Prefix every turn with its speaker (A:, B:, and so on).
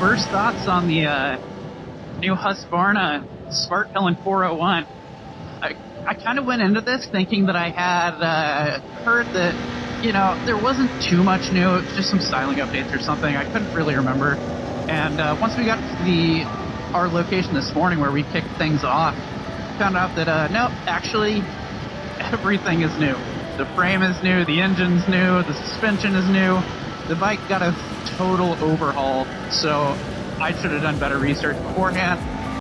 A: first thoughts on the new Husqvarna Svartpilen 401. I kind of went into this thinking that I had heard that, there wasn't too much new. It was just some styling updates or something. I couldn't really remember. And once we got to our location this morning where we kicked things off, found out that, no, actually, everything is new. The frame is new, the engine's new, the suspension is new. The bike got a total overhaul, so I should have done better research beforehand.